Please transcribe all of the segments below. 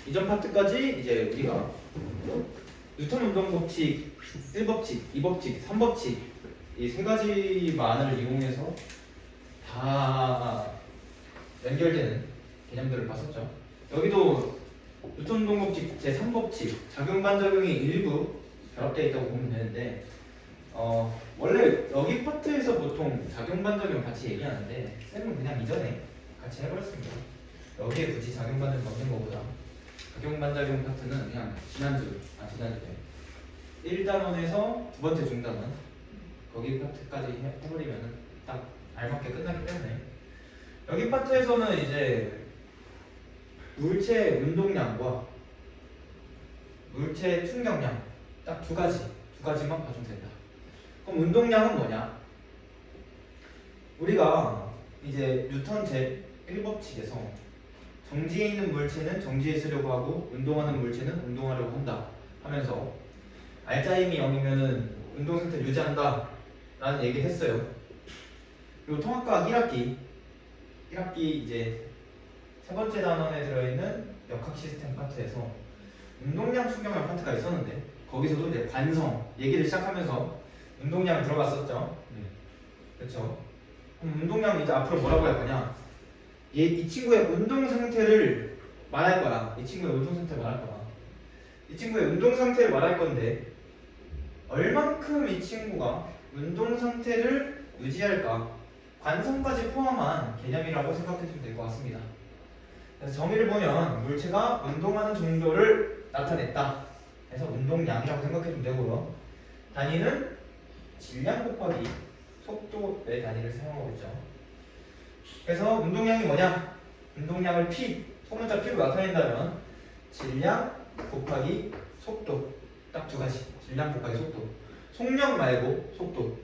이전 파트까지 이제 우리가 뉴턴 운동 법칙 1법칙, 2법칙, 3법칙 이 세 가지만을 이용해서 다 연결되는 개념들을 봤었죠. 여기도 뉴턴 운동 법칙 제 3법칙 작용 반작용이 일부 결합되어 있다고 보면 되는데 원래 여기 파트에서 보통 작용 반작용 같이 얘기하는데 쌤은 그냥 이전에 같이 해버렸습니다. 여기에 굳이 작용 반작용 넣는 것보다 작용 반작용 파트는 그냥 지난주에 1단원에서 두 번째 중단원 거기 파트까지 해버리면 딱 알맞게 끝나기 때문에 여기 파트에서는 이제 물체 운동량과 물체 충격량 딱 두 가지만 봐주면 된다. 그럼 운동량은 뭐냐? 우리가 이제 뉴턴 제 1법칙에서 정지에 있는 물체는 정지에 있으려고 하고 운동하는 물체는 운동하려고 한다 하면서 알짜임이 0이면은 운동 상태를 유지한다 라는 얘기를 했어요. 그리고 통합과학 1학기 이제 세 번째 단원에 들어있는 역학 시스템 파트에서 운동량 충격량 파트가 있었는데 거기서도 이제 관성 얘기를 시작하면서 운동량 들어갔었죠. 그렇죠. 그럼 운동량 이제 앞으로 뭐라고 할 거냐? 이 친구의 운동 상태를 말할 거야. 이 친구의 운동 상태를 말할 거야. 이 친구의 운동 상태를 말할 건데 얼만큼 이 친구가 운동 상태를 유지할까? 관성까지 포함한 개념이라고 생각해주면 될 것 같습니다. 그래서 정의를 보면 물체가 운동하는 정도를 나타냈다. 그래서 운동량이라고 생각해주면 되고요. 단위는 질량 곱하기 속도의 단위를 사용하고 있죠. 그래서 운동량이 뭐냐? 운동량을 소문자 P로 나타낸다면 질량 곱하기 속도 딱 두 가지. 질량 곱하기 속도. 속력 말고 속도.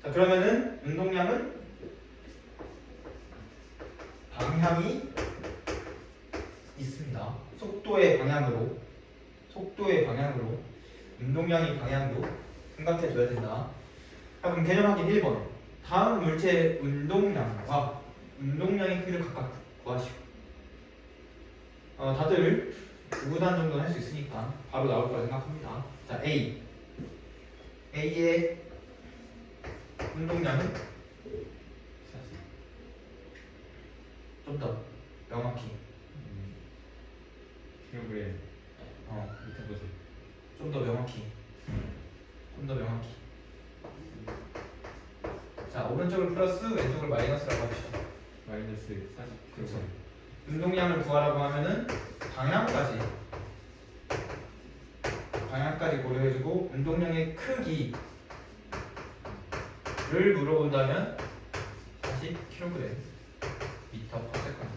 자 그러면은 운동량은 방향이 있습니다. 속도의 방향으로 운동량의 방향도 생각해 줘야 된다. 자, 그럼 개념 확인 1번. 다음 물체의 운동량과 운동량의 크기를 각각 구하시오. 다들 9구단 정도는 할 수 있으니까 바로 나올 거라 생각합니다. 자, A의 운동량은 좀 더 명확히 킬로그램 밑에 보세요. 좀 더 명확히 자 오른쪽을 플러스 왼쪽을 마이너스라고 합시다. 마이너스 40. 그렇죠. 운동량을 구하라고 하면은 방향까지 고려해주고 운동량의 크기를 물어본다면 다시 킬로그램 미터 퍼 세컨드.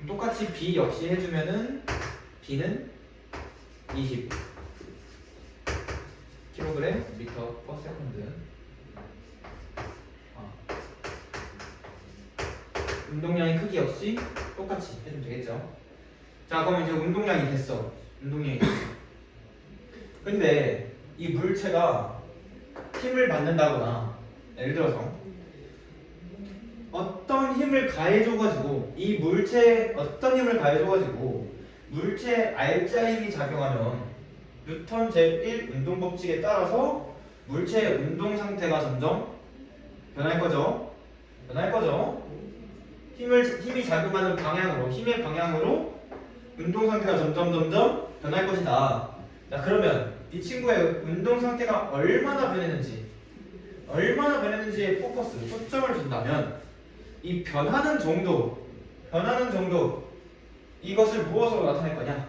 똑같이 B 역시 해주면은 B는 20 킬로그램 미터 퍼 세컨드. 운동량의 크기 역시 똑같이 해주면 되겠죠. 자 그럼 이제 운동량이 됐어. 근데 이 물체가 힘을 받는다거나 예를 들어서 어떤 힘을 가해줘가지고 이 물체에 어떤 힘을 가해줘가지고 물체에 알짜힘이 작용하면 뉴턴 제1 운동 법칙에 따라서 물체의 운동 상태가 점점 변할 거죠. 힘이 작용하는 방향으로 힘의 방향으로 운동 상태가 점점 변할 것이다. 자 그러면 이 친구의 운동 상태가 얼마나 변했는지에 초점을 준다면 이 변하는 정도 이것을 무엇으로 나타낼 거냐?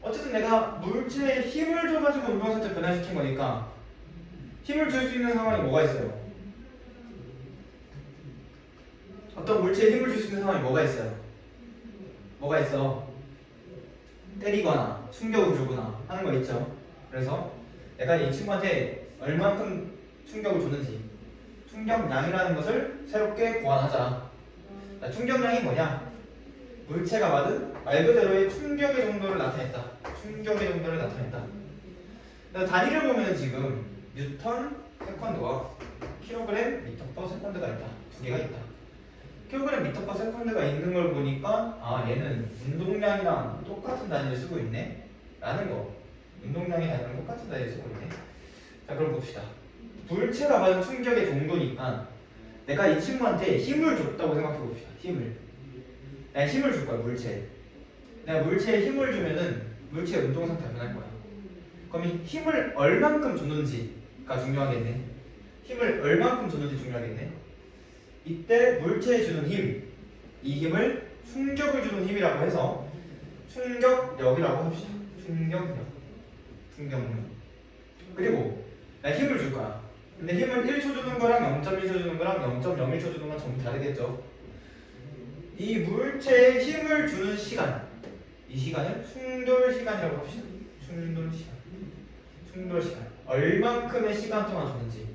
어쨌든 내가 물체에 힘을 줘가지고 운동 상태 변화시킨 거니까 힘을 줄 수 있는 상황이 뭐가 있어요? 어떤 물체에 힘을 줄 수 있는 상황이 뭐가 있어? 때리거나 충격을 주거나 하는 거 있죠. 그래서 내가 이 친구한테 얼만큼 충격을 줬는지 충격량이라는 것을 새롭게 구환하자. 자, 충격량이 뭐냐? 물체가 받은 말 그대로의 충격의 정도를 나타냈다. 그래서 단위를 보면 지금 뉴턴 세컨드와 킬로그램 미터 퍼 세컨드가 있다. 두 개가 있다. 킬로그램 미터 퍼 세컨드가 있는 걸 보니까 아 얘는 운동량이랑 똑같은 단위를 쓰고 있네 라는 거. 운동량의 단위랑 똑같은 단위를 쓰고 있네. 자 그럼 봅시다. 물체가 받은 충격의 정도니까 내가 이 친구한테 힘을 줬다고 생각해 봅시다. 힘을. 내가 힘을 줄 거야 물체에. 내가 물체에 힘을 주면은 물체의 운동 상태가 변할 거야. 그럼 이 힘을 얼만큼 줬는지가 중요하겠네. 힘을 얼만큼 줬는지 중요하겠네. 이때 물체에 주는 힘, 이 힘을 충격을 주는 힘이라고 해서 충격력이라고 합시다. 충격력. 그리고 내가 힘을 줄 거야. 근데 힘을 1초 주는 거랑 0.1초 주는 거랑 0.01초 주는 건 전부 다르겠죠. 이 물체에 힘을 주는 시간, 이 시간을 충돌 시간이라고 합시다. 충돌 시간. 얼만큼의 시간 동안 줬는지.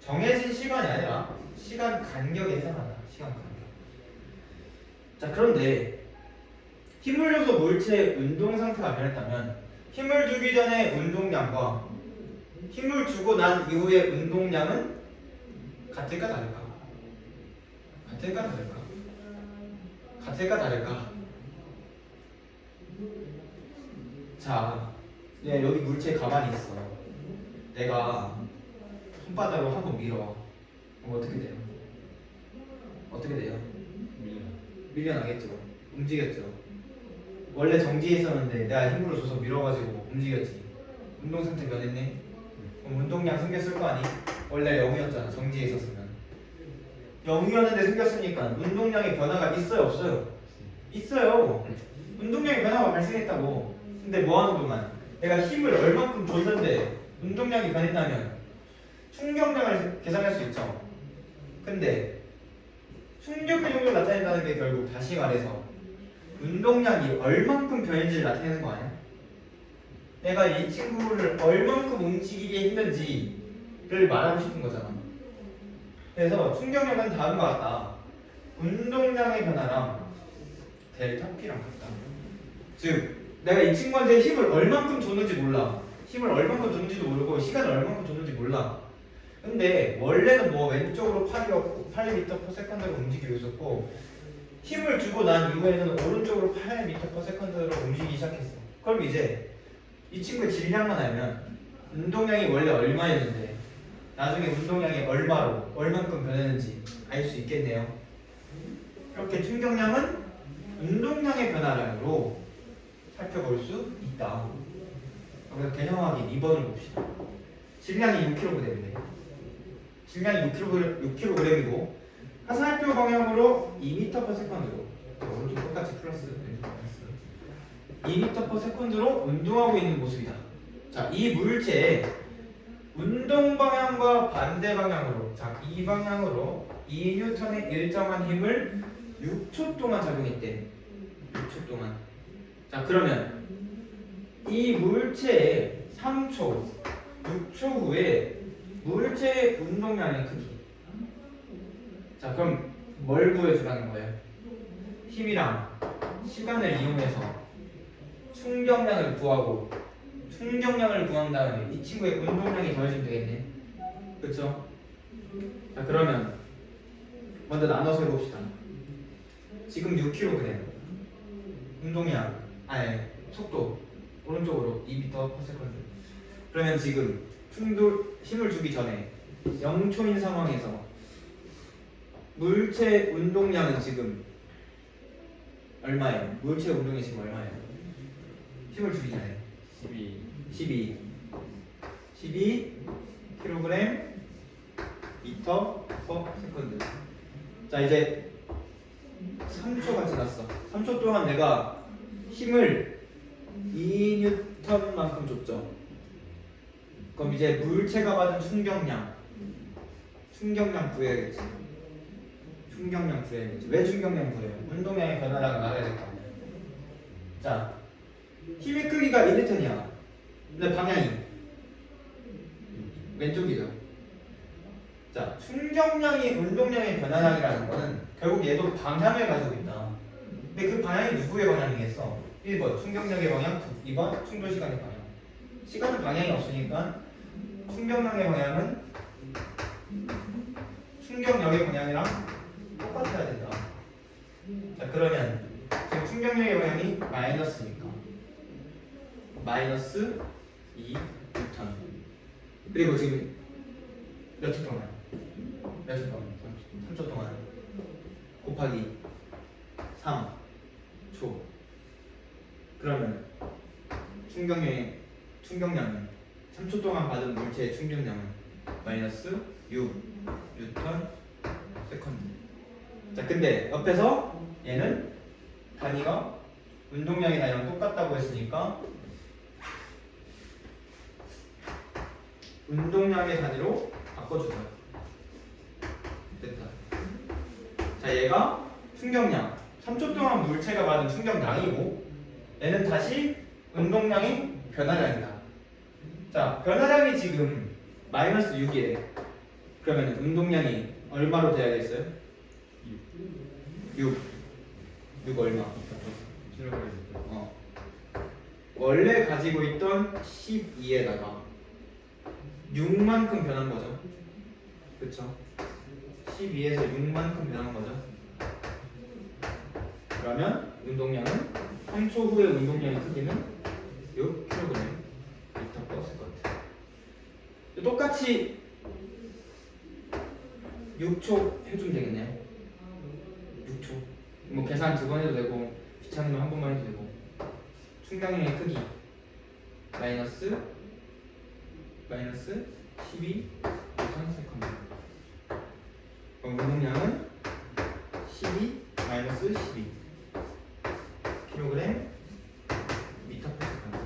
정해진 시간이 아니라 시간 간격에 해당한다. 시간 간격. 자 그런데 힘을 줘서 물체의 운동 상태가 변했다면 힘을 주기 전에 운동량과 힘을 주고 난 이후의 운동량은 같을까 다를까? 자, 여기 물체 가만히 있어. 내가 손바닥으로 한번 밀어. 그럼 어떻게 돼요? 밀려나겠죠. 움직였죠. 원래 정지해 있었는데 내가 힘으로 줘서 밀어가지고 움직였지. 운동 상태 변했네. 그럼 운동량 생겼을 거 아니? 원래 0이었잖아. 정지해 있었으면. 0이었는데 생겼으니까 운동량의 변화가 있어요, 없어요? 있어요. 운동량의 변화가 발생했다고. 근데 뭐 하는 동안 내가 힘을 얼만큼 줬는데 운동량이 변했다면 충격량을 계산할 수 있죠. 근데 충격의 정도를 나타낸다는 게 결국 다시 말해서 운동량이 얼만큼 변했는지를 나타내는 거 아니야? 내가 이 친구를 얼만큼 움직이게 했는지를 말하고 싶은 거잖아. 그래서 충격량은 다음과 같다. 운동량의 변화랑 델타 P랑 같다. 즉 내가 이 친구한테 힘을 얼만큼 줬는지 몰라. 힘을 얼만큼 줬는지도 모르고 시간을 얼만큼 줬는지 몰라. 근데 원래는 뭐 왼쪽으로 8m per second로 움직이고 있었고 힘을 주고 난 이후에는 오른쪽으로 8m per second로 움직이기 시작했어. 그럼 이제 이 친구의 질량만 알면 운동량이 원래 얼마였는데 나중에 운동량이 얼만큼 변했는지 알 수 있겠네요. 이렇게 충격량은 운동량의 변화량으로 살펴볼 수 있다. 그래서 개념 확인 2번을 봅시다. 질량이 6kg인데 질량이 6kg이고 화살표 방향으로 2m per second로 오른쪽 똑같이 플러스 2m per second로 운동하고 있는 모습이다. 자, 이 물체에 운동 방향과 반대 방향으로 이 방향으로 2N의 일정한 힘을 6초 동안 작용했대. 6초 동안. 자 그러면 이 물체의 3초, 6초 후에 물체의 운동량의 크기. 자 그럼 뭘 구해주라는 거예요? 힘이랑 시간을 이용해서 충격량을 구하고 충격량을 구한 다음에 이 친구의 운동량이 더해지면 되겠네. 그쵸? 자 그러면 먼저 나눠서 해봅시다. 지금 6kg 운동량 속도 오른쪽으로 2m per second. 그러면 지금 힘을 주기 전에 0초인 상황에서 물체 운동량은 지금 얼마예요? 물체 운동이 지금 얼마예요? 힘을 주기 전에 12 kg 미터 per second. 자 이제 3초가 지났어. 3초 동안 내가 힘을 2N만큼 줬죠. 그럼 이제 물체가 받은 충격량 구해야겠지. 왜 충격량 구해요? 운동량의 변화량을 알아야 될 거 아니야. 자, 힘의 크기가 1N이야. 근데 방향이 왼쪽이죠. 자, 충격량이 운동량의 변화량이라는 거는 결국 얘도 방향을 가지고 있다. 근데 그 방향이 누구의 방향이겠어? 1번 충격력의 방향, 2번 충돌시간의 방향. 시간은 방향이 없으니까 충격량의 방향은 충격력의 방향이랑 똑같아야 된다. 자 그러면 지금 충격력의 영향이 마이너스니까 마이너스 2 뉴턴. 그리고 지금 몇 초 동안? 몇 초 동안? 3초 동안 곱하기 3초. 그러면 충격량은 3초 동안 받은 물체의 충격량은 마이너스 6 뉴턴 세컨드. 자 근데 옆에서 얘는 단위가 운동량의 단위랑 똑같다고 했으니까 운동량의 단위로 바꿔주세요. 됐다. 자 얘가 충격량 3초 동안 물체가 받은 충격량이고 얘는 다시 운동량의 변화량이다. 자 변화량이 지금 마이너스 6이래. 그러면 운동량이 얼마로 돼야겠어요? 6 얼마? 7로 원래 가지고 있던 12에다가 6만큼 변한 거죠. 그쵸? 12에서 6만큼 변한 거죠. 그러면 운동량은 3초 후의 운동량의 크기는 6kg 미터 per 세컨드. 똑같이 6초 해주면 되겠네요. 6초. 뭐 계산 2번 해도 되고 귀찮으면 한 번만 해도 되고. 충격량의 크기 마이너스 12 뉴턴 세컨드. 그럼 운동량은 12 마이너스 12 킬로그램 미터 per 세컨드.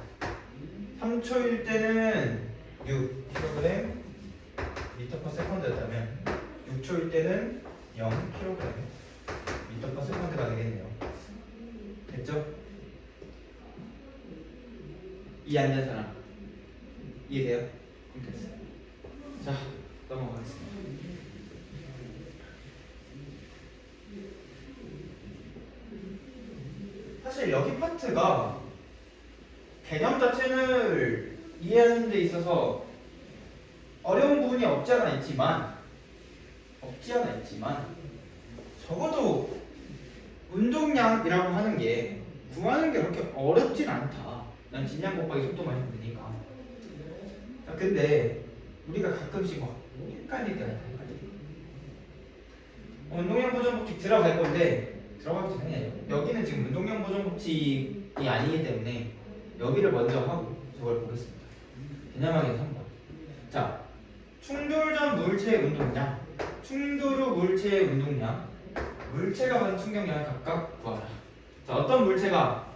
3초일 때는 6 킬로그램 미터 per 세컨드였다면 6초일 때는 0 킬로그램 미터 per 세컨드가 되겠네요. 됐죠? 이해 안 되는 사람? 이해돼요? 그럼 됐어요. 자, 넘어가겠습니다. 사실 여기 파트가 개념 자체를 이해하는 데 있어서 어려운 부분이 없지 않아 있지만 적어도 운동량이라고 하는 게 구하는 게 그렇게 어렵진 않다. 난 질량 곱하기 속도만 해도 되니까. 자, 근데 우리가 가끔씩 막 헷갈릴 때가 있다. 운동량 보존 법칙 들어갈 건데 들어가기 전에 여기는 지금 운동량 보존 법칙이 아니기 때문에 여기를 먼저 하고 저걸 보겠습니다. 개념하기 3번. 자, 충돌 전 물체의 운동량, 충돌 후 물체의 운동량, 물체가 받은 충격량을 각각 구하라. 자, 어떤 물체가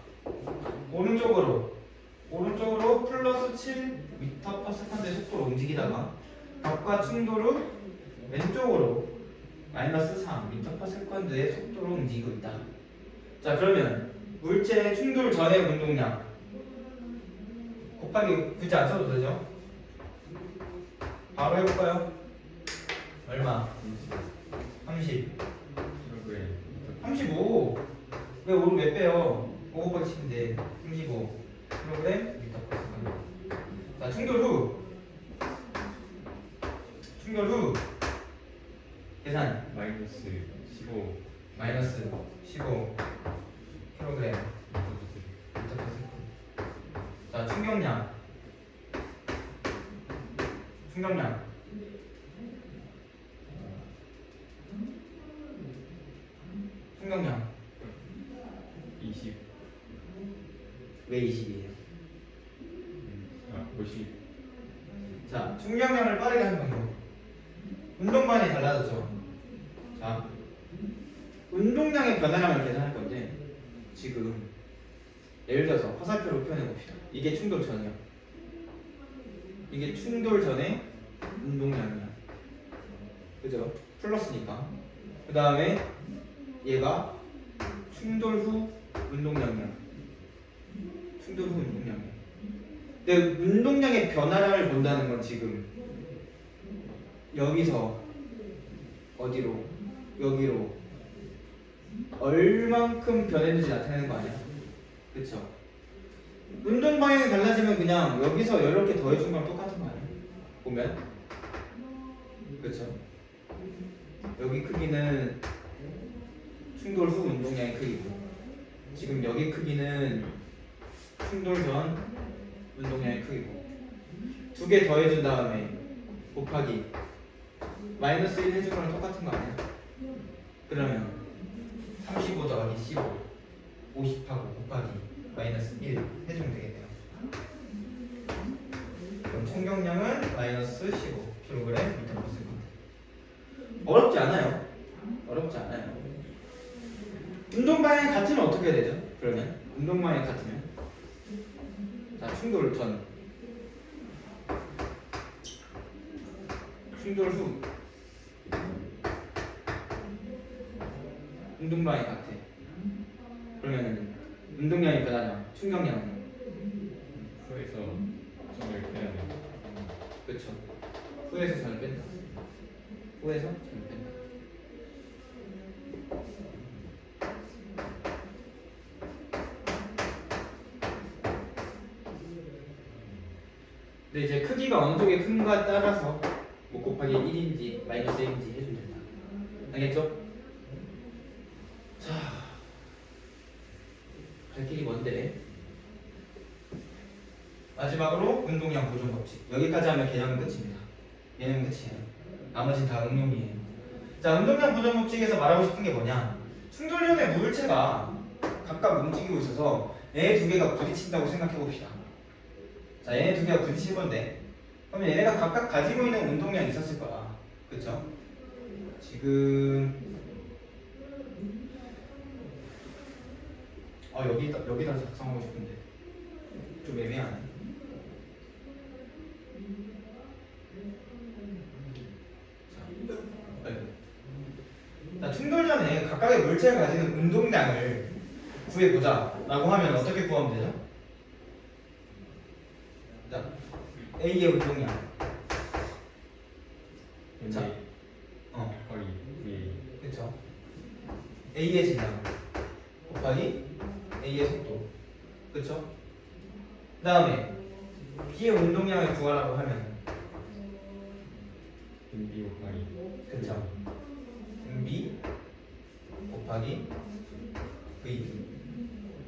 오른쪽으로 플러스 7 미터 per 세컨드의 속도로 움직이다가 벽과 충돌 후 왼쪽으로 마이너스 3 미터 per 세컨드의 속도로 움직이고 있다. 자 그러면 물체의 충돌 전의 운동량 곱하기 굳이 안 써도 되죠? 바로 해볼까요? 얼마? 30 35 왜 5를 왜 빼요? 5 곱하기 10인데 35 킬로그램 미터 per 세컨드. 자 충돌 후 계산 마이너스 15 킬로그램 미터 per 세컨드. 자 충격량 20 왜 20이에요? 50 자 충격량을 빠르게 하는 방법. 운동만이 달라졌죠. 자 운동량의 변화량을 계산할 건데 지금 예를 들어서 화살표로 표현해 봅시다. 이게 충돌 전이야. 이게 충돌 전의 운동량이야. 그죠? 플러스니까. 그 다음에 얘가 충돌 후 운동량이야. 근데 운동량의 변화량을 본다는 건 지금 여기서 어디로? 여기로 얼만큼 변했는지 나타내는 거 아니야? 그쵸? 운동 방향이 달라지면 그냥 여기서 이렇게 더해준 거랑 똑같은 거 아니야? 보면 그쵸? 여기 크기는 충돌 후 운동량의 크기고, 지금 여기 크기는 충돌 전 운동량의 크기고, 두 개 더해준 다음에 곱하기 마이너스 1 해준 거랑 똑같은 거 아니야? 그러면 35 더하기 15 50하고 곱하기 마이너스 1 해주면 되겠네요. 그럼 총경량은 마이너스 15kg m/s. 어렵지 않아요. 어렵지 않아요. 운동 방향이 같으면 어떻게 되죠? 그러면 운동 방향이 같으면, 자, 충돌 전, 충돌 후 운동 방향이 같아. 그러면 운동량이 변하냐? 충격량은. 후에서 점을 빼야 돼. 그렇죠. 후에서 전을 뺀다. 후에서 전을 뺀다. 근데 이제 크기가 어느 쪽이 큰가에 따라서 뭐 곱하기 1인지 마이너스 1인지 해주면 된다. 알겠죠? 자, 갈 길이 먼데 마지막으로 운동량 보존 법칙. 여기까지 하면 개념은 끝입니다. 얘는 끝이에요. 나머지는 다 응용이에요. 자, 운동량 보존 법칙에서 말하고 싶은 게 뭐냐? 충돌전의 물체가 각각 움직이고 있어서 얘네 두 개가 부딪힌다고 생각해 봅시다. 자, 얘네 두 개가 부딪힐 건데, 그러면 얘네가 각각 가지고 있는 운동량이 있었을 거야. 그쵸? 지금 여기다 작성하고 싶은데 좀 애매하네. 자, 충돌 전에 각각의 물체가 가지는 운동량을 구해보자 라고 하면 어떻게 구하면 되죠? 자, A의 운동량. 자, 곱하기 V. 그쵸? A의 질량 곱하기 A의 속도. 그쵸? 그 다음에 B의 운동량을 구하라고 하면, V 곱하기. 그쵸? B 곱하기 V.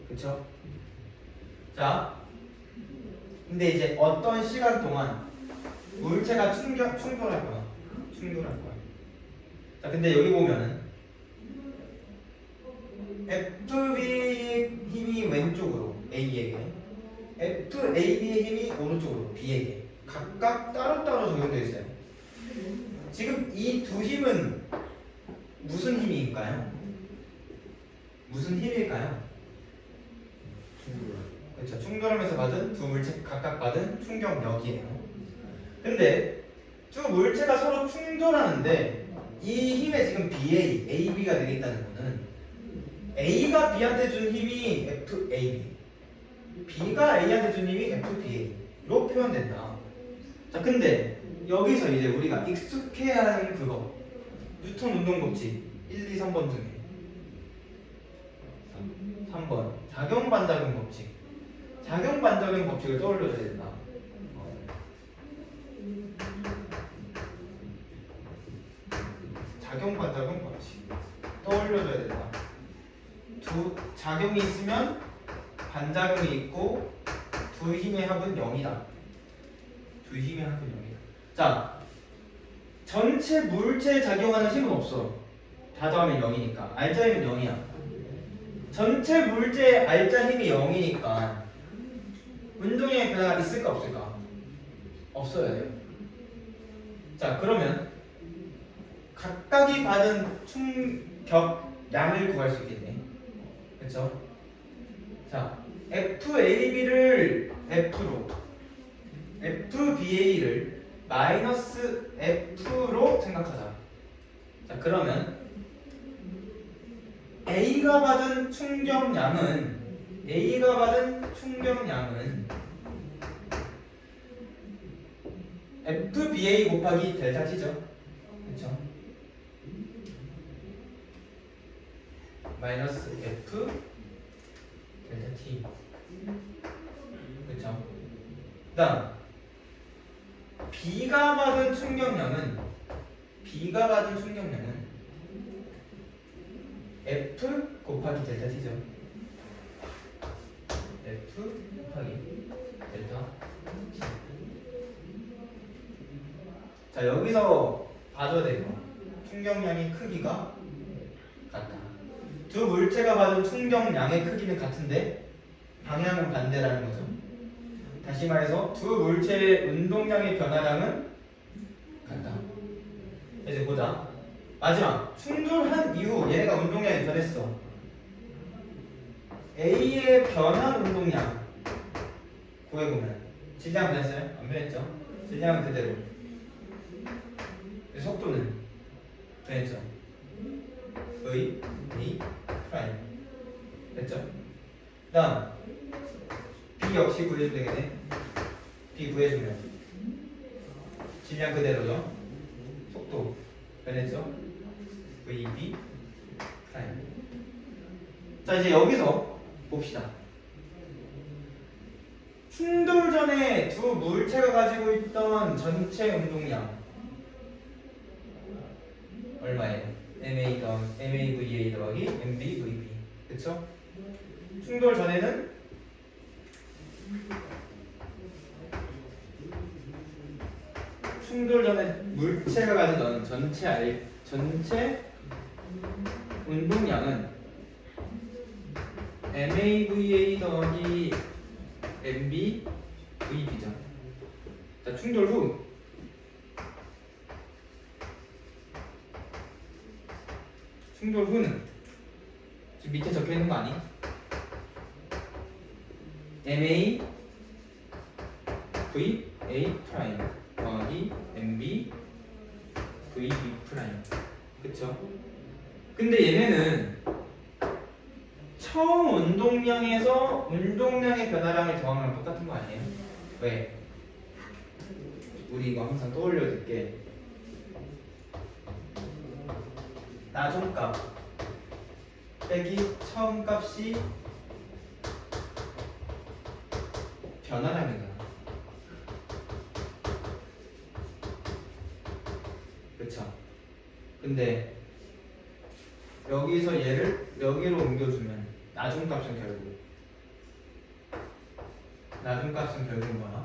그쵸? 자, 근데 이제 어떤 시간 동안 물체가 충돌할 거야. 자, 근데 여기 보면은 FB의 힘이 왼쪽으로 A에게, FAB의 힘이 오른쪽으로 B에게 각각 따로따로 적용되어 있어요. 지금 이 두 힘은 무슨 힘일까요? 무슨 힘일까요? 충돌. 그렇죠. 충돌하면서 받은 두 물체 각각 받은 충격력이에요. 근데 두 물체가 서로 충돌하는데 이 힘에 지금 BA, AB가 되겠다는 거는 A가 B한테 준 힘이 FAB, B가 A한테 준 힘이 FBA로 표현된다. 자, 근데 여기서 이제 우리가 익숙해야 하는 그거, 뉴턴 운동 법칙 1, 2, 3번 중에 3번 작용 반작용 법칙. 작용 반작용 법칙을 떠올려줘야 된다. 작용 반작용 법칙 떠올려줘야 된다. 두 작용이 있으면 반작용이 있고 두 힘의 합은 0이다. 두 힘의 합은 0이다. 자, 전체 물체에 작용하는 힘은 없어. 다 더하면 0이니까. 알짜 힘은 0이야. 전체 물체의 알짜 힘이 0이니까 운동량의 변화가 있을까 없을까? 없어야 돼요. 자, 그러면 각각이 받은 충격량을 구할 수 있겠네. 그렇죠? 자, FAB를 F로, FBA를 마이너스 F로 생각하자. 자, 그러면 A가 받은 충격량은 FBA 곱하기 델타 T죠. 그렇죠? 마이너스 F 델타 T. 그렇죠? 그다음 B가 받은 충격량은 F 곱하기 델타 T죠. F 곱하기 델타 T. 자, 여기서 봐줘야 돼요. 충격량의 크기가 같다. 두 물체가 받은 충격량의 크기는 같은데 방향은 반대라는 거죠. 다시 말해서 두 물체의 운동량의 변화량은 같다. 이제 보자. 마지막 충돌한 이후 얘네가 운동량이 변했어. A의 변한 운동량 구해보면 질량 변했어요? 안 변했죠? 질량은 그대로. 속도는 변했죠? V, A, 프라임 됐죠? 그 다음 B 역시 구해주면 되겠네. B 구해주면 질량 그대로죠? 속도 변했죠? V, B, 프라임. 자, 이제 여기서 봅시다. 충돌 전에 두 물체가 가지고 있던 전체 운동량 얼마예요? MAVA 더하기 MBVB. 그쵸? 충돌 전에는 물체가 가지던 전체 운동량은 MAVA 더하기 MBVB죠. 자, 충돌 후 충돌 후는 지금 밑에 적혀 있는 거 아니? MA V A 프라임 더하기 MB V B 프라임. 그쵸? 근데 얘네는 처음 운동량에서 운동량의 변화량을 더한 거랑 똑같은 거 아니에요? 왜? 우리 이거 항상 떠올려줄게. 나중값 빼기 처음 값이 변화량이잖아. 그쵸? 근데 여기서 얘를 여기로 옮겨주면 나중값은 결국 뭐야?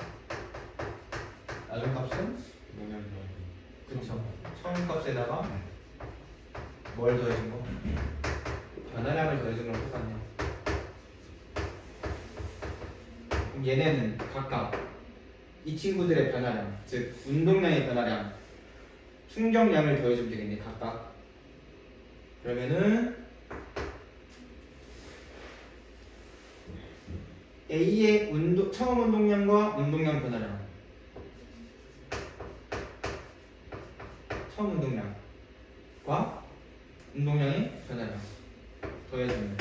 나중값은 모양 더하기. 그쵸? 처음 값에다가 뭘 더해준 거? 변화량을 더해준 거랑 똑같네. 그럼 얘네는 각각 이 친구들의 변화량, 즉 운동량의 변화량, 충격량을 더해주면 되겠네. 각각. 그러면은 A의 처음 운동량과 운동량 변화량, 처음 운동량과 운동량의 변화량 더해주면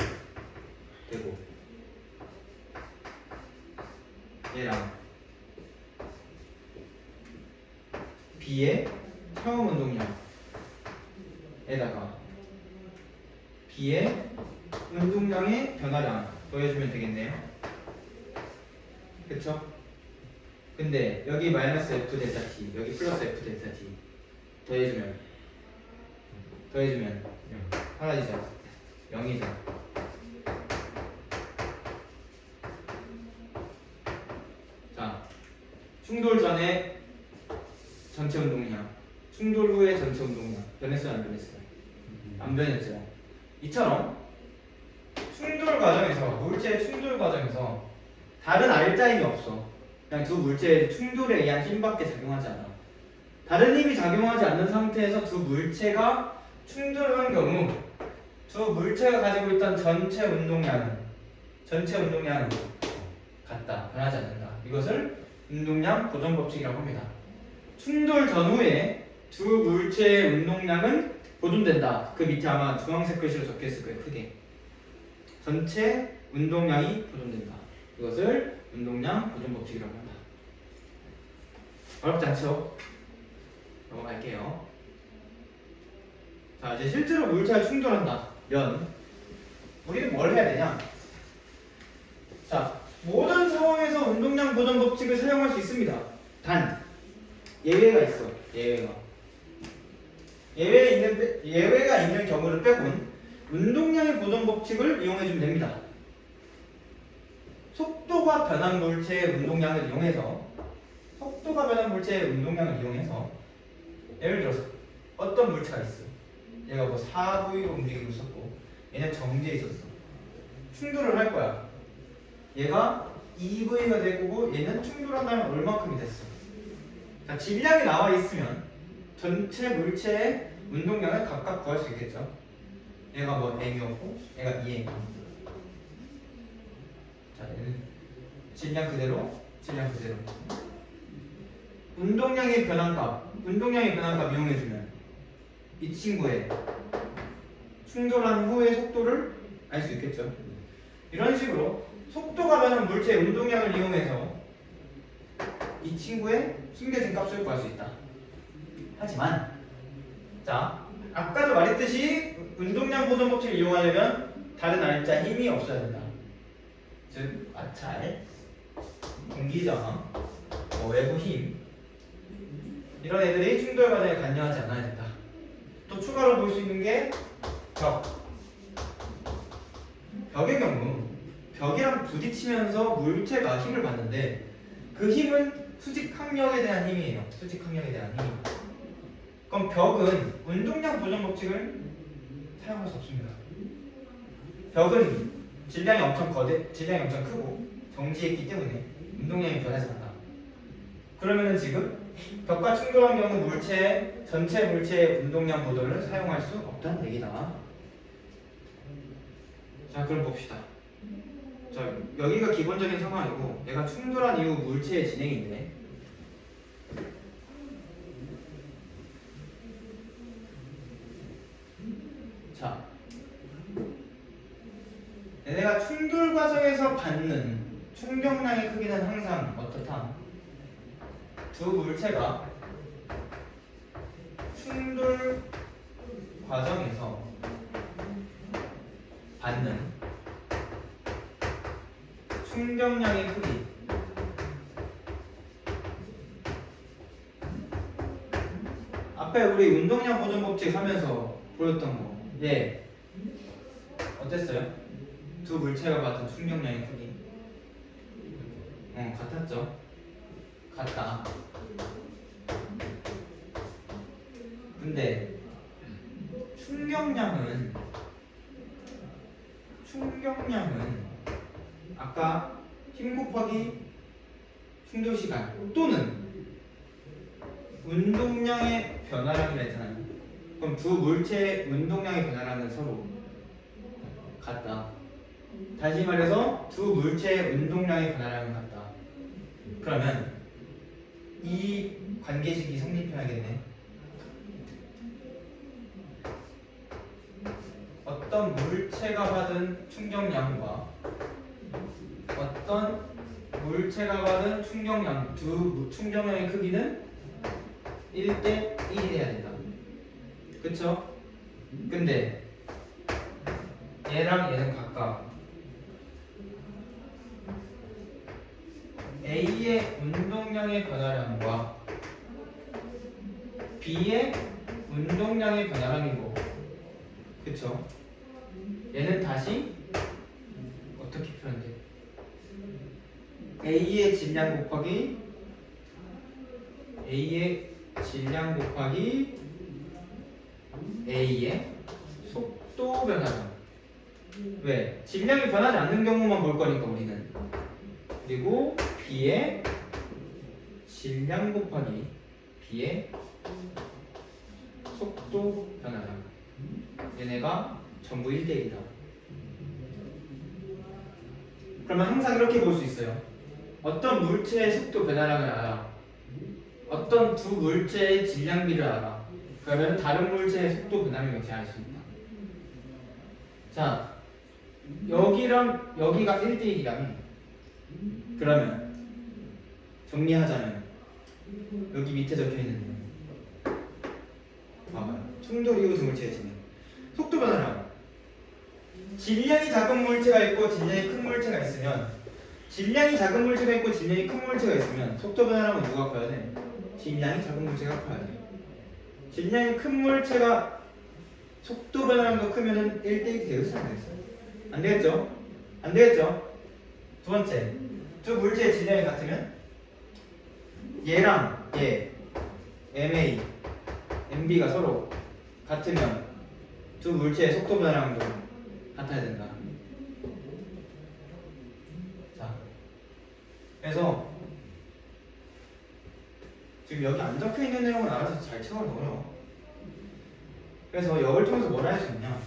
되고, 얘랑 B의 처음 운동량에다가 B의 운동량의 변화량 더해주면 되겠네요. 그쵸? 근데 여기 마이너스 F 델타 T, 여기 플러스 F 델타 T 더해주면 사라지죠? 0이죠. 자, 충돌 전에 전체 운동량, 충돌 후에 전체 운동량 변했어요, 안 변했어요? 안 변했죠. 이처럼 충돌 과정에서, 물체의 충돌 과정에서 다른 알짜임이 없어. 그냥 두 물체의 충돌에 의한 힘밖에 작용하지 않아. 다른 힘이 작용하지 않는 상태에서 두 물체가 충돌한 경우 두 물체가 가지고 있던 전체 운동량은 같다. 변하지 않는다. 이것을 운동량 보존 법칙이라고 합니다. 충돌 전후에 두 물체의 운동량은 보존된다. 그 밑에 아마 주황색 글씨로 적혀있을 거예요. 크게. 전체 운동량이 보존된다. 이것을 운동량 보존 법칙이라고 합니다. 어렵지 않죠? 넘어갈게요. 자, 이제 실제로 물체가 충돌한다면 우리는 뭘 해야 되냐? 자, 모든 상황에서 운동량 보존 법칙을 사용할 수 있습니다. 단 예외가 있어. 예외가 있는 경우를 빼곤 운동량의 보존 법칙을 이용해주면 됩니다. 속도가 변한 물체의 운동량을 이용해서 예를 들어서 어떤 물체가 있어. 얘가 뭐 4V로 움직이고 있었고 얘는 정지해 있었어. 충돌을 할 거야. 얘가 2V가 될 거고 얘는 충돌한다면 얼마큼이 됐어. 자, 질량이 나와 있으면 전체 물체의 운동량을 각각 구할 수 있겠죠. 얘가 뭐 m이었고 얘가 2m. 자, 얘는 질량 그대로. 운동량의 변환값 이용해주면 이 친구의 충돌한 후의 속도를 알 수 있겠죠. 이런 식으로 속도가 변한 물체의 운동량을 이용해서 이 친구의 숨겨진 값을 구할 수 있다. 하지만 자, 아까도 말했듯이 운동량 보존 법칙을 이용하려면 다른 알짜 힘이 없어야 된다. 즉 마찰, 공기저항, 외부 힘 이런 애들이 충돌 과정에 관여하지 않아야 된다. 또 추가로 볼 수 있는 게 벽의 경우 벽이랑 부딪히면서 물체가 힘을 받는데 그 힘은 수직 항력에 대한 힘이에요. 그럼 벽은 운동량 보존 법칙을 사용할 수 없습니다. 벽은 질량이 엄청 크고 정지했기 때문에 운동량이 변하지 않아. 그러면은 지금 벽과 충돌한 경우 전체 물체의 운동량 보존을 사용할 수 없다는 얘기다. 자, 그럼 봅시다. 자, 여기가 기본적인 상황이고 얘가 충돌한 이후 물체의 진행인데 자, 얘네가 충돌 과정에서 받는 충격량의 크기는 항상 어떻다? 두 물체가 충돌 과정에서 받는 충격량의 크기 앞에 우리 운동량 보존 법칙 하면서 보였던 거 예, 어땠어요? 두 물체가 받은 충격량의 크기 같았죠? 같다. 근데 충격량은 아까 힘 곱하기 충돌 시간 또는 운동량의 변화량이라 했잖아요. 그럼 두 물체의 운동량의 변화량은 서로 같다. 다시 말해서 두 물체의 운동량의 변화량은 같다. 그러면 이 관계식이 성립해야겠네. 어떤 물체가 받은 충격량과 어떤 물체가 받은 충격량, 두 충격량의 크기는 1대 1이 돼야 된다. 그쵸? 근데 얘랑 얘는 각각 A의 운동량의 변화량과 B의 운동량의 변화량이고, 그쵸? 얘는 다시 어떻게 표현돼? A의 질량 곱하기 A의 속도 변화량. 왜? 질량이 변하지 않는 경우만 볼 거니까 우리는. 그리고 B의 질량 곱하기 B의 속도 변화량. 얘네가 전부 1대1이다. 그러면 항상 이렇게 볼 수 있어요. 어떤 물체의 속도 변화량을 알아. 어떤 두 물체의 질량비를 알아. 그러면 다른 물체의 속도 변화량 역시 알 수 있다. 자, 여기랑 여기가 1대1이라면 그러면 정리하자면 여기 밑에 적혀있는 봐봐요. 충돌 이후 두 물체의 진행. 속도 변화량. 질량이 작은 물체가 있고 질량이 큰 물체가 있으면 질량이 작은 물체가 있고 질량이 큰 물체가 있으면 속도 변화량은 누가 커야 돼? 질량이 작은 물체가 커야 돼. 질량이 큰 물체가 속도 변화량도 크면은 1대1이 되겠어 안 되겠어? 안 되겠죠? 안 되겠죠? 두 번째, 두 물체의 질량이 같으면 얘랑 얘 MA, MB가 서로 같으면 두 물체의 속도 변화량도 같아야 된다. 자, 그래서 지금 여기 안 적혀 있는 내용은 알아서 잘 채워 넣어요. 그래서 역을 통해서 뭘 할 수 있냐?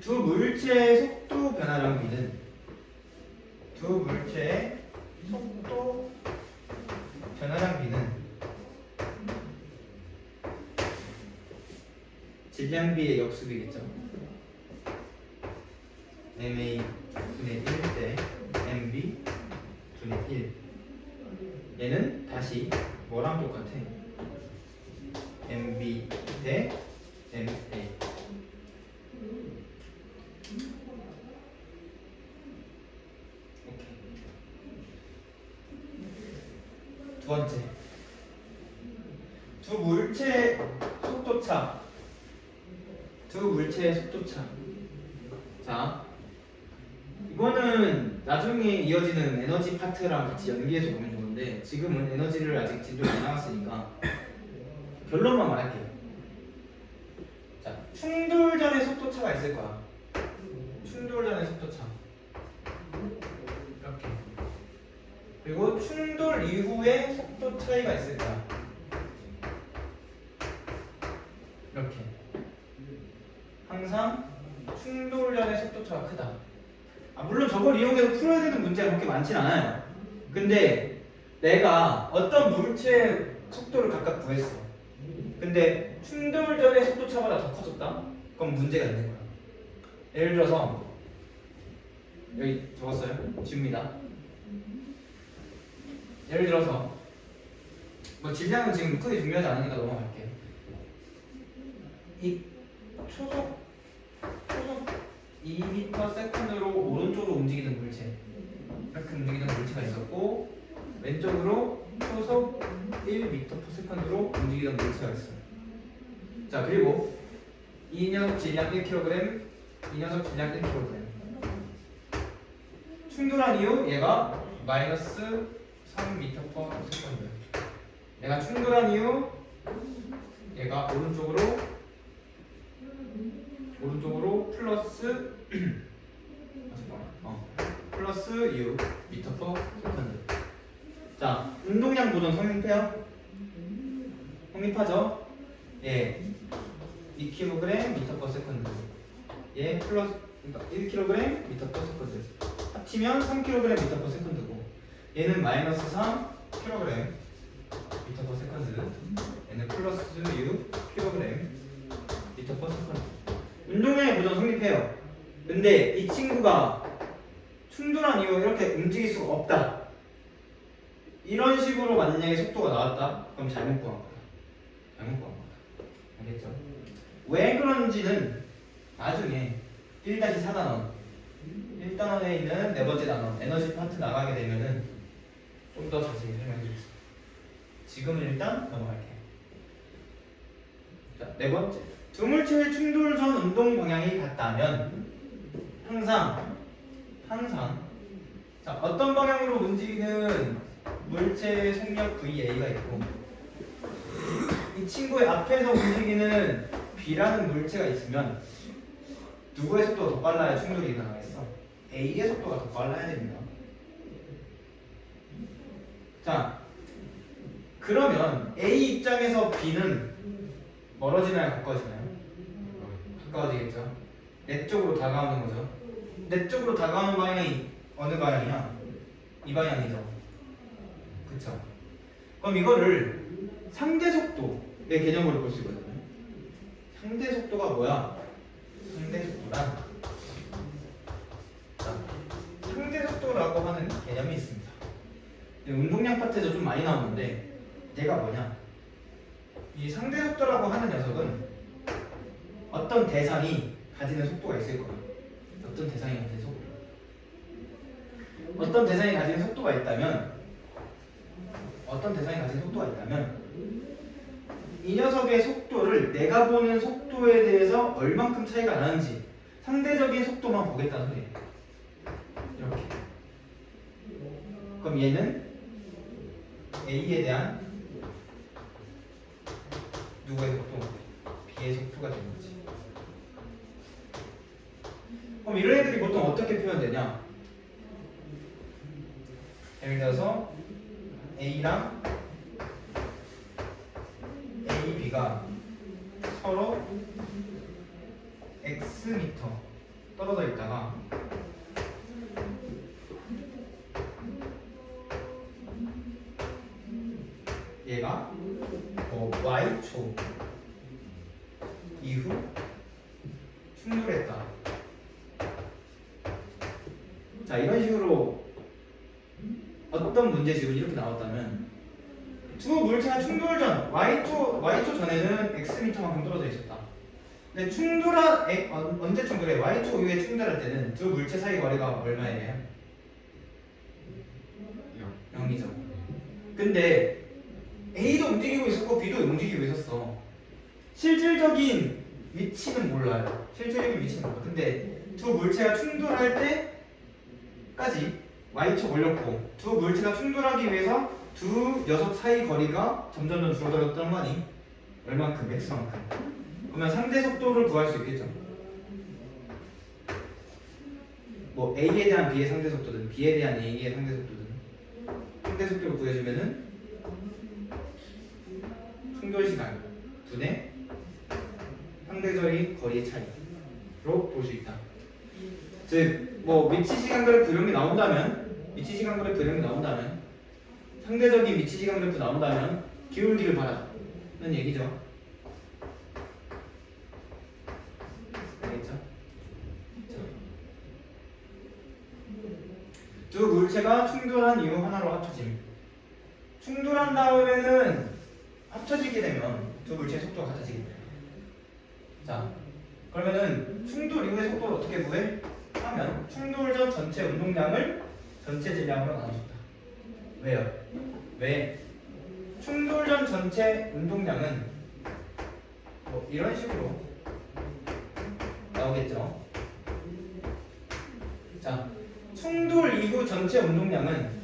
두 물체의 속도 변화량 B는 두 물체의 속도 변화량 B는 질량 B의 역수비겠죠. MA 분의 1대 MB 분의 1. 얘는 다시 뭐랑 똑같아? MB 대 MA. 오케이. 두 번째, 두 물체의 속도차. 두 물체의 속도차. 자, 이거는 나중에 이어지는 에너지 파트랑 같이 연계해서 보면 좋은데 지금은 에너지를 아직 진도가 안 나왔으니까 결론만 말할게요. 자, 충돌 전에 속도차가 있을 거야. 충돌 전에 속도차. 이렇게. 그리고 충돌 이후에 속도 차이가 있을 거야. 이렇게. 항상 충돌 전에 속도차가 크다. 물론 저걸 이용해서 풀어야 되는 문제가 그렇게 많진 않아요. 근데 내가 어떤 물체의 속도를 각각 구했어. 근데 충돌 전의 속도차보다 더 커졌다? 그럼 문제가 있는 거야. 예를 들어서 여기 적었어요. 지웁니다. 예를 들어서 뭐 질량은 지금 크게 중요하지 않으니까 넘어갈게요. 이 초속 2m/s로 오른쪽으로 움직이는 물체, 이렇게 움직이는 물체가 있었고 왼쪽으로 초속 1m/s로 움직이는 물체가 있어요. 자, 그리고 이 녀석 질량 1kg, 이 녀석 질량 1kg. 충돌한 이후 얘가 마이너스 3m/s. 얘가 충돌한 이후 얘가 오른쪽으로 플러스 플러스 U m/s. 자, 운동량 보존 성립해요? 성립하죠? 예, 2kg m/s. 예, 플러스 그러니까 1kg m/s. 합치면 3kg m/s고 얘는 마이너스 3kg m/s. 얘는 플러스 U kg m/s. 운동량의 보존 성립해요. 근데 이 친구가 충돌한 이후 이렇게 움직일 수가 없다. 이런 식으로 만약에 속도가 나왔다. 그럼 잘못 구한 거다. 잘못 구한 거다. 알겠죠? 왜 그런지는 나중에 1-4단원 1단원에 있는 네 번째 단원 에너지 파트 나가게 되면은 좀 더 자세히 설명해 주겠습니다. 지금은 일단 넘어갈게요. 자, 네 번째, 두 물체의 충돌 전 운동 방향이 같다면 항상 자, 어떤 방향으로 움직이는 물체의 속력 VA가 있고 이 친구의 앞에서 움직이는 B라는 물체가 있으면 누구의 속도가 더 빨라야 충돌이 일어나겠어? A의 속도가 더 빨라야 됩니다. 자, 그러면 A 입장에서 B는 멀어지나요? 가까워지나요? 가까워지겠죠? 내 쪽으로 다가오는 거죠. 내 쪽으로 다가오는 방향이 어느 방향이야? 이 방향이죠. 그쵸? 그럼 이거를 상대 속도의 개념으로 볼 수 있거든요. 상대 속도가 뭐야? 상대 속도란 상대 속도라고 하는 개념이 있습니다. 운동량 파트에서 좀 많이 나오는데 얘가 뭐냐? 이 상대 속도라고 하는 녀석은 어떤 대상이 가지는 속도가 있을 거야. 어떤 대상이 가지는 속도. 어떤 대상이 가지는 속도가 있다면 어떤 대상이 가진 속도가 있다면 이 녀석의 속도를 내가 보는 속도에 대해서 얼만큼 차이가 나는지 상대적인 속도만 보겠다는 소리예요. 이렇게. 그럼 얘는 A에 대한 누구의 속도? B의 속도가 되는 거지. 그럼 이런 애들이 보통 어떻게 표현되냐? 예를 들어서 A랑 A, B가 서로 X미터 떨어져 있다가 얘가 Y초 이후 충돌했다. 자, 이런 식으로 어떤 문제집은 이렇게 나왔다면 두 물체가 충돌 전 Y초 전에는 X미터만큼 떨어져 있었다. 근데 언제 충돌해? Y초 이후에 충돌할 때는 두 물체 사이 거리가 얼마예요? 0이죠. 근데 A도 움직이고 있었고 B도 움직이고 있었어. 실질적인 위치는 몰라요. 실질적인 위치는 몰라. 근데 두 물체가 충돌할 때까지 Y초 걸렸고 두 물체가 충돌하기 위해서 두 녀석 사이 거리가 점점 줄어들었던 거 아니? 얼만큼? X만큼. 그러면 상대 속도를 구할 수 있겠죠. 뭐 A에 대한 B의 상대 속도든 B에 대한 A의 상대 속도든 상대 속도를 구해주면은 충돌 시간 분의 상대적인 거리의 차이로 볼 수 있다. 즉, 뭐 위치 시간 그래프 이런 게 나온다면 상대적인 위치 시간 그래프 나온다면 기울기를 바라는 얘기죠. 알겠죠? 두 물체가 충돌한 이후 하나로 합쳐짐. 충돌한 다음에는 합쳐지게 되면 두 물체의 속도가 같아지게 돼요. 자, 그러면은 충돌 이후의 속도를 어떻게 구해? 하면 충돌 전 전체 운동량을 전체 질량으로 나눠준다. 왜요? 왜? 충돌 전 전체 운동량은 뭐 이런 식으로 나오겠죠. 자, 충돌 이후 전체 운동량은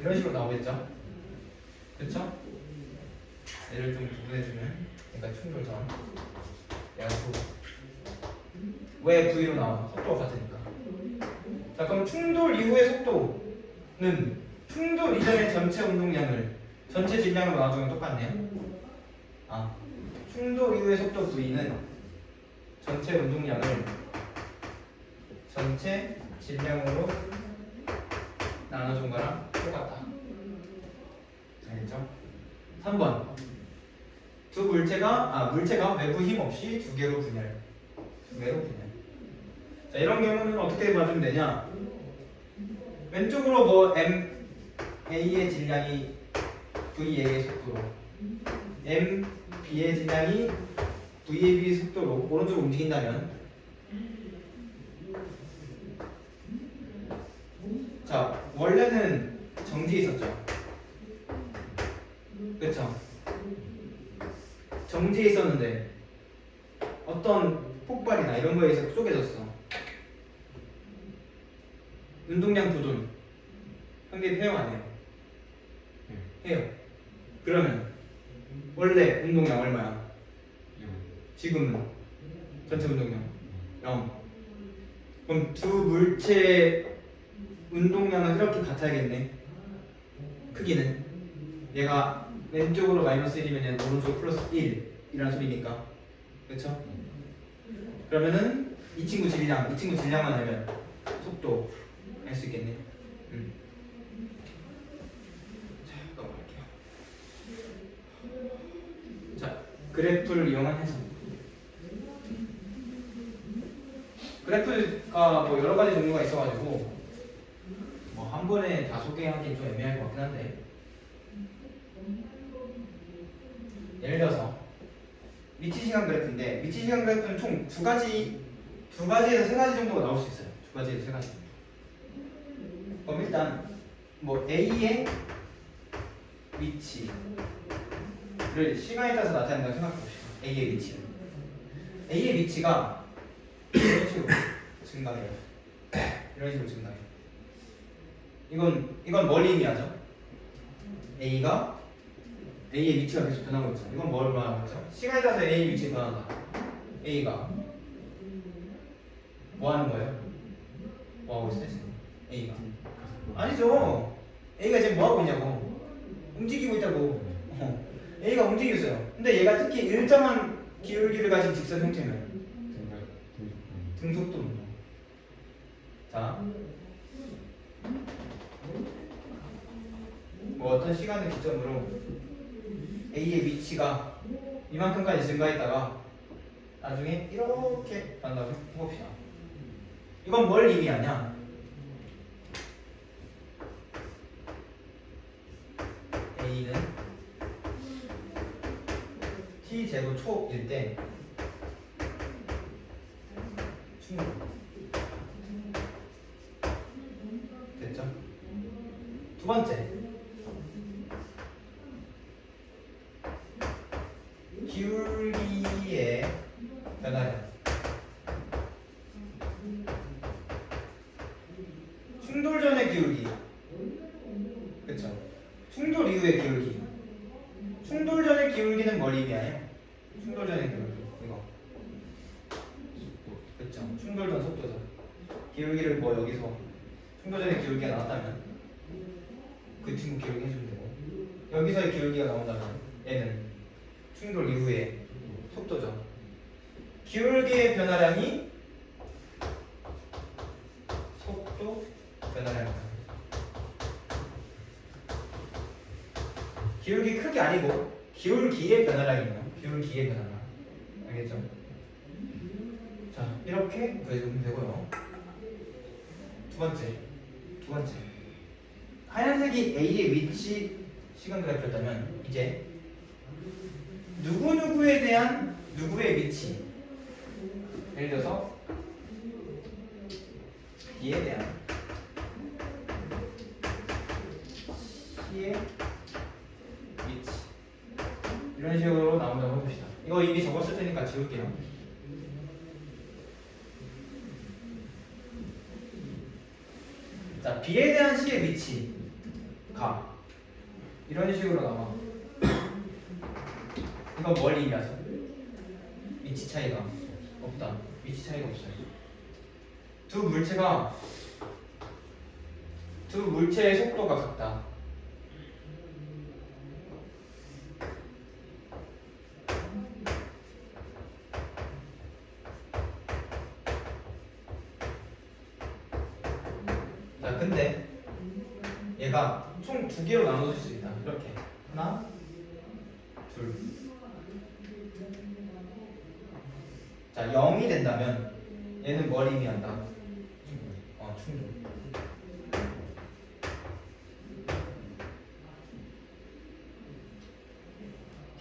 이런 식으로 나오겠죠. 그렇죠? 얘를 좀 구분해주면 그러니까 충돌 전 양수 왜 V로 나와? 속도가 같으니까. 자, 그럼 충돌 이후의 속도는 충돌 이전의 전체 운동량을 전체 질량으로 나눠주면 똑같네요. 아, 충돌 이후의 속도 V는 전체 운동량을 전체 질량으로 나눠준 거랑 똑같다. 알겠죠? 3번. 물체가 외부 힘 없이 두 개로 분열. 자, 이런 경우는 어떻게 봐주면 되냐? 왼쪽으로 뭐 MA의 질량이 VA의 속도로, MB의 질량이 VAB의 속도로 오른쪽으로 움직인다면, 자, 원래는 정지에 있었죠. 그렇죠? 정지에 있었는데 어떤 폭발이나 이런 거에 의해서 쪼개졌어. 운동량 부분 형님 해요 안 해요? 해요. 그러면 원래 운동량 얼마야? 지금은 전체 운동량 0. 그럼 두 물체 운동량은 이렇게 같아야겠네. 크기는 얘가 왼쪽으로 마이너스 1이면 오른쪽 플러스 1이라는 소리니까. 그렇죠? 그러면은 이 친구 질량만 알면 속도 알 수 있겠네. 자, 넘어갈게요. 자, 그래프를 이용한 해석. 그래프가 뭐 여러 가지 종류가 있어가지고 뭐 한 번에 다 소개하기 좀 애매할 것 같긴 한데, 예를 들어서 위치 시간 그래프인데 위치 시간 그래프는 총 두 가지에서 세 가지 정도가 나올 수 있어요. 두 가지에서 세 가지. 그럼 일단 뭐 A의 위치를 시간에 따라서 나타낸다고 생각해 봅시다. A의 위치를. A의 위치가 이런 식으로 증가해요. 이런 식으로 증가해요. 이건 뭘 의미하죠? A의 위치가 계속 변하고 있죠. 이건 뭘 말하고 있죠? 시간에 따라서 A의 위치가 변한다. A가 뭐 하는 거예요? 뭐 하고 있어요 지금? A가 아니죠. A가 지금 뭐 하고 있냐고. 움직이고 있다고. A가 움직이고 있어요. 근데 얘가 특히 일정한 기울기를 가진 직선 형태면 등속도 운동. 자, 뭐 어떤 시간을 기점으로 A의 위치가 이만큼까지 증가했다가 나중에 이렇게 간다고 해봅시다. 이건 뭘 의미하냐? A는 t제곱 초일 때 충돌 됐죠? 두 번째, 기울기의 변화량. 충돌 전의 기울기, 그쵸? 충돌 이후의 기울기. 충돌 전의 기울기는 뭘 의미하냐? 충돌 전의 기울기, 이거. 그쵸? 충돌 전 속도죠. 기울기를 뭐 여기서 충돌 전의 기울기가 나왔다면 그 친구 기울기 해주면 되고, 여기서의 기울기가 나온다면 얘는 충돌 이후의 속도죠. 기울기의 변화량이 속도 변화량입니다. 기울기 크기 아니고 기울기의 변화량이에요. 기울기의 변화량. 알겠죠? 자, 이렇게 구해주면 되고요. 두 번째. 하얀색이 A의 위치 시간 그래프였다면 이제 누구누구에 대한 누구의 위치, 예를 들어서 B에 대한 C의 위치, 이런 식으로 나온다고 해봅시다. 이거 이미 적었을 테니까 지울게요. 자, B에 대한 C의 위치가 이런 식으로 나와. 이건 뭘 의미하죠? 위치 차이가 없다. 위치 차이가 없어요. 두 물체의 속도가 같다. 자, 근데 얘가 총 두 개로 나눠질 수 있다. 이렇게 하나, 둘. 자, 0이 된다면 얘는 뭘 의미한다? 충돌.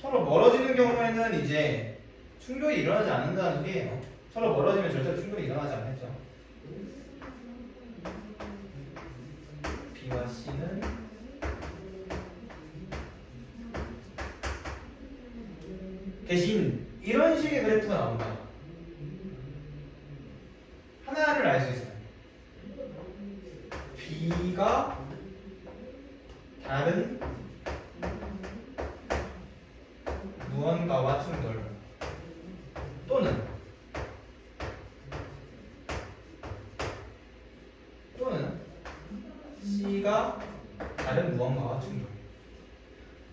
서로 멀어지는 경우에는 이제 충돌이 일어나지 않는다는 소리예요. 서로 멀어지면 절대로 충돌이 일어나지 않겠죠. B와 C는 대신 이런 식의 그래프가 나온다. 하나를 알 수 있어요. B가 다른 무언가와 충돌, 또는 C가 다른 무언가와 충돌.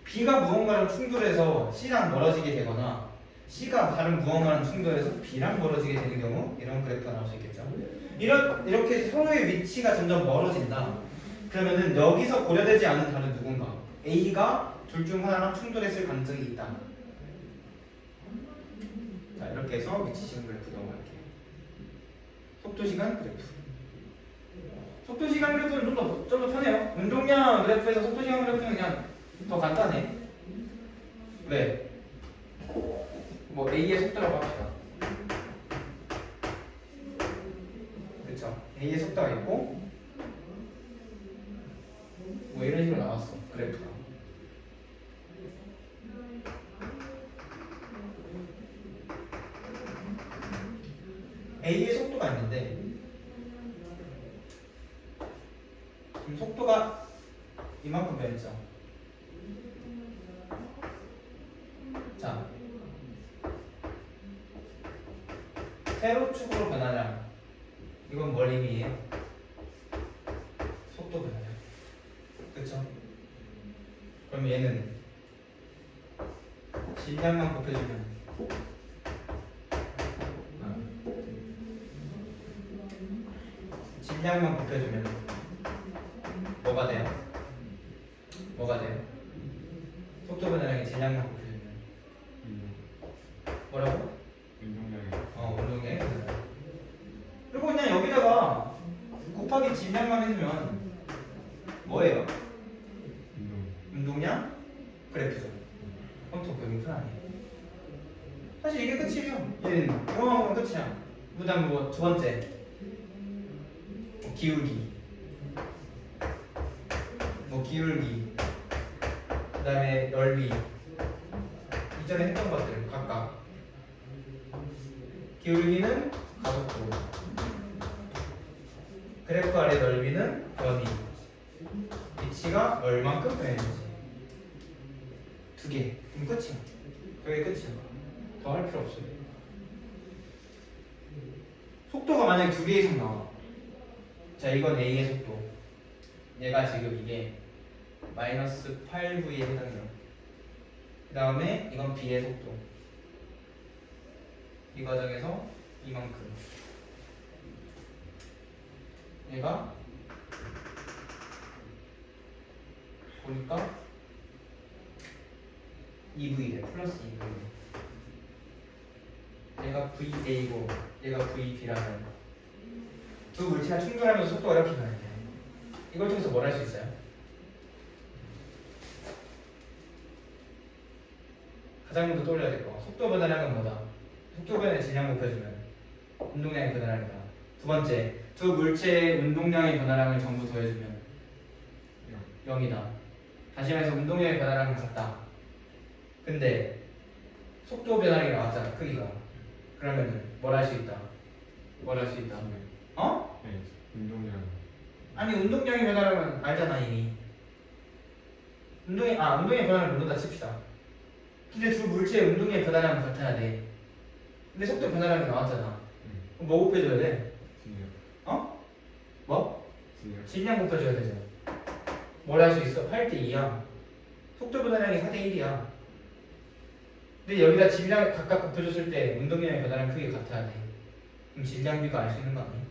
B가 무언가랑 충돌해서 C랑 멀어지게 되거나 C가 다른 무언가랑 충돌해서 B랑 멀어지게 되는 경우, 이런 그래프가 나올 수 있겠죠. 이렇게 서로의 위치가 점점 멀어진다. 그러면은 여기서 고려되지 않은 다른 누군가, A가 둘 중 하나랑 충돌했을 가능성이 있다. 자, 이렇게 해서 위치 시간 그래프 넘어갈게요. 속도 시간 그래프. 속도 시간 그래프는 좀 더 편해요. 운동량 그래프에서 속도 시간 그래프는 그냥 더 간단해. 왜? 뭐 A의 속도라고 합시다. 그렇죠? A의 속도가 있고 뭐 이런 식으로 나왔어 그래프가. A의 속도가 있는데 지금 속도가 이만큼 변했죠. 자, 세로축으로 변하냐? 이건 뭘 의미해요? 속도 변화량. 그쵸? 그럼 얘는 질량만 곱해주면 질량만 곱해주면 뭐가 돼요? 뭐가 돼요? 속도 변화량이 질량만 곱해주면 뭐라고? 운동량이 운동량이 변화량. 그리고 그냥 여기다가 곱하기 질량만 해주면 뭐예요? 운동량 그래프죠. 컴퓨터 배우는 편 아니에요. 사실 이게 끝이에요. 얘는 이거만 보면 끝이야. 그다음 뭐 두 번째 기울기, 뭐 기울기, 그다음에 넓이. 이전에 했던 것들 각각. 기울기는 가속도, 그래프 아래 넓이는 변이, 위치가 얼만큼 변했는지. 두 개. 그럼 끝이야. 그게 끝이야. 더 할 필요 없어요. 속도가 만약에 두 개 이상 나와. 자, 이건 A의 속도. 얘가 지금 이게 마이너스 8V에 해당해요. 그 다음에 이건 B의 속도. 이 과정에서 이만큼. 얘가 보니까 2V래. 플러스 2V. 얘가 VA고 얘가 VB라는 두 물체가 충돌하면서 속도가 이렇게 변해. 이걸 통해서 뭘 할 수 있어요? 가장 먼저 떠올려야 될 거. 속도 변화량은 뭐다? 속도 변화의 질량 곱해주면 운동량의 변화량이다. 두 번째, 두 물체의 운동량의 변화량을 전부 더해주면 0이다. 다시 말해서 운동량의 변화량은 같다. 근데 속도 변화량이 나왔잖아, 크기가. 그러면은 뭘 할 수 있다? 뭘 할 수 있다? 어? 네, 운동량 아니 운동량의 변화량은 알잖아 이미. 운동의 변화를 모른다 칩시다. 근데 두 물체의 운동의 변화량은 같아야 돼. 근데 속도 변화량이 나왔잖아. 그럼 뭐 곱해줘야 돼? 질량 어? 뭐? 질량 질량 곱해줘야 되죠. 뭘 할 수 있어? 8대 2야. 속도 변화량이 4대 1이야. 근데 여기다 질량 각각 곱해줬을 때 운동량의 변화량 크기 같아야 돼. 그럼 질량비가 알 수 있는 거 아니야?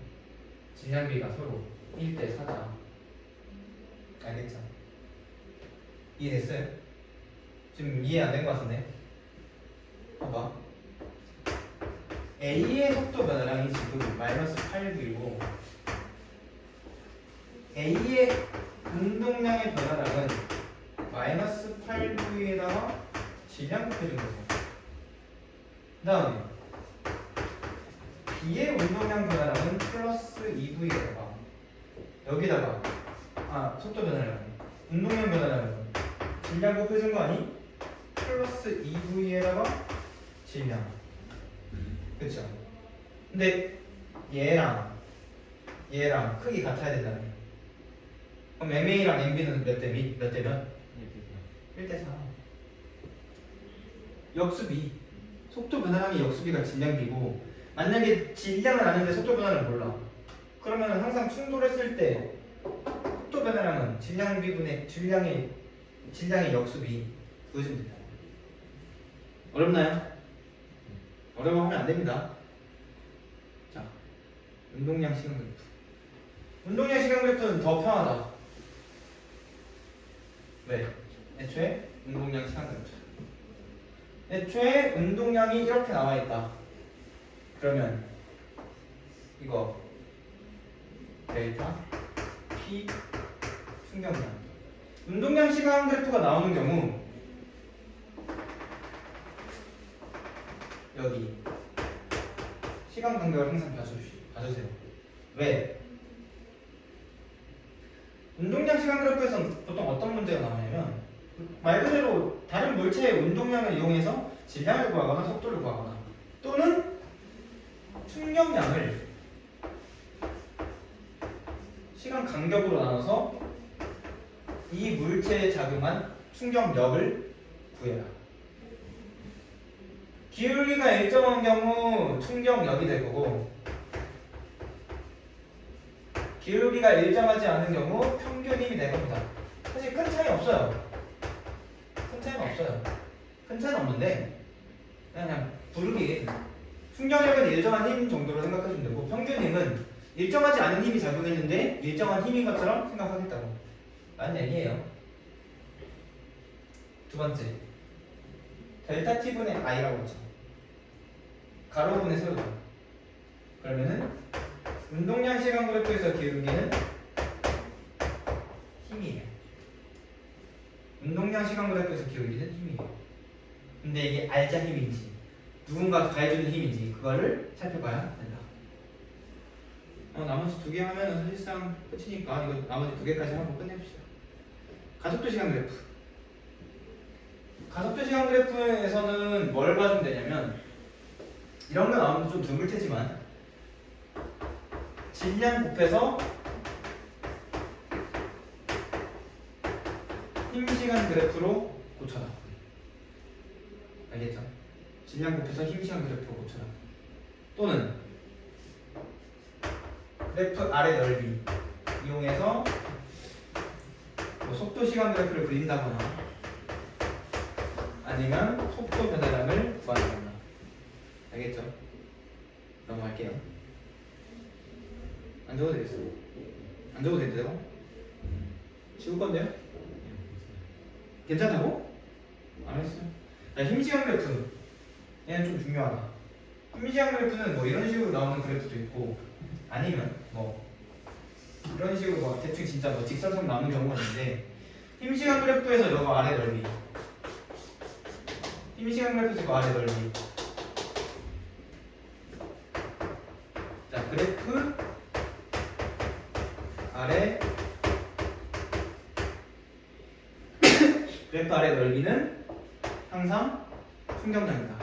질량비가 서로 1대 4다. 알겠죠? 이해됐어요? 지금 이해 안 된 거 같은데? 봐봐. A의 속도 변화량이 지금 마이너스 8V고 A의 운동량의 변화량은 마이너스 8V에다가 질량 곱해준 거죠. 그 다음에 B의 운동량 변화량은 플러스 2V에다가 여기다가 속도 변화량 운동량 변화량은 질량 곱해준 거 아니? 플러스 2V에다가 질량. 그쵸? 근데 얘랑 크기 같아야 된다며. 그럼 MA랑 MB는 몇 대 몇? 1대 4. 역수비. 속도 변화량의 역수비가 질량비고 만약에 질량은 아는데 속도 변화를 몰라. 그러면 항상 충돌했을 때 속도 변화량은 질량비분의 질량의 역수비 보여주면 된다. 어렵나요? 어려워하면 안 됩니다. 자, 운동량 시간 그래프. 운동량 시간 그래프는 더 편하다. 왜? 애초에 운동량 시간 그래프. 애초에 운동량이 이렇게 나와 있다. 그러면 이거 델타 P 충격량. 운동량 시간 그래프가 나오는 경우 여기 시간 간격을 항상 봐주세요. 왜? 운동량 시간 그래프에서는 보통 어떤 문제가 나오냐면 말 그대로 다른 물체의 운동량을 이용해서 질량을 구하거나 속도를 구하거나 또는 충격량을 시간 간격으로 나눠서 이 물체에 작용한 충격력을 구해라. 기울기가 일정한 경우 충격력이 될 거고 기울기가 일정하지 않은 경우 평균 힘이 될 겁니다. 사실 큰 차이 없어요. 큰 차이는 없어요. 큰 차이는 없는데 그냥 부르기 충격력은 일정한 힘 정도로 생각하시면 되고 평균 힘은 일정하지 않은 힘이 작용했는데 일정한 힘인 것처럼 생각하겠다고 라는 얘기예요. 두 번째 델타 t분의 i라고 하죠. 가로분의 세로죠. 그러면은 운동량 시간 그래프에서 기울기는 힘이에요. 운동량 시간 그래프에서 기울기는 힘이에요. 근데 이게 알짜 힘인지 누군가 가해주는 힘인지 그거를 살펴봐야 된다. 나머지 두 개 하면은 사실상 끝이니까 이거 나머지 두 개까지 하고 끝냅시다. 가속도 시간 그래프. 가속도 시간 그래프에서는 뭘 봐주면 되냐면 이런 거 나오면 좀 드물 테지만 질량 곱해서 힘 시간 그래프로 고쳐라. 알겠죠? 질량 곱해서 힘 시간 그래프로 고쳐라. 또는 그래프 아래 넓이 이용해서 뭐 속도 시간 그래프를 그린다거나 아니면 속도 변화량을 구한다거나. 알겠죠? 넘어갈게요. 안 적어도 되겠어요? 안 적어도 된대요? 지울 건데요? 괜찮다고? 알았어요. 자, 힘시간 그래프. 얘는 좀 중요하다. 힘시간 그래프는 뭐 이런 식으로 나오는 그래프도 있고 아니면 뭐 이런 식으로 뭐 대충 진짜 뭐 직선상 나오는 경우가 있는데 힘시간 그래프에서 이거 아래 넓이 힘시간 그래프에서 이거 아래 넓이 자 그래프 아래 그래프 아래 넓이는 항상 충격량이다.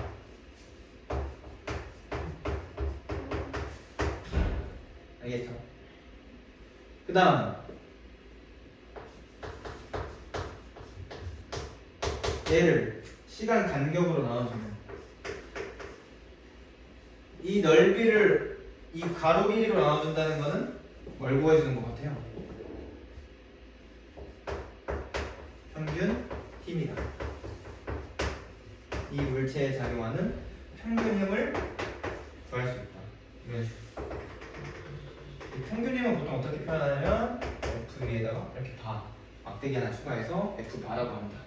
알겠죠? 그 다음 얘를 시간 간격으로 나눠주면 이 넓이를 이 가로 길이로 나눠준다는 거는 뭘 구해주는 것 같아요? 평균 힘이다. 이 물체에 작용하는 평균 힘을 구할 수 있다. 이런 식으로. 이 평균 힘은 보통 어떻게 표현하냐면 F 위에다가 이렇게 바 막대기 하나 추가해서 F 바라고 합니다.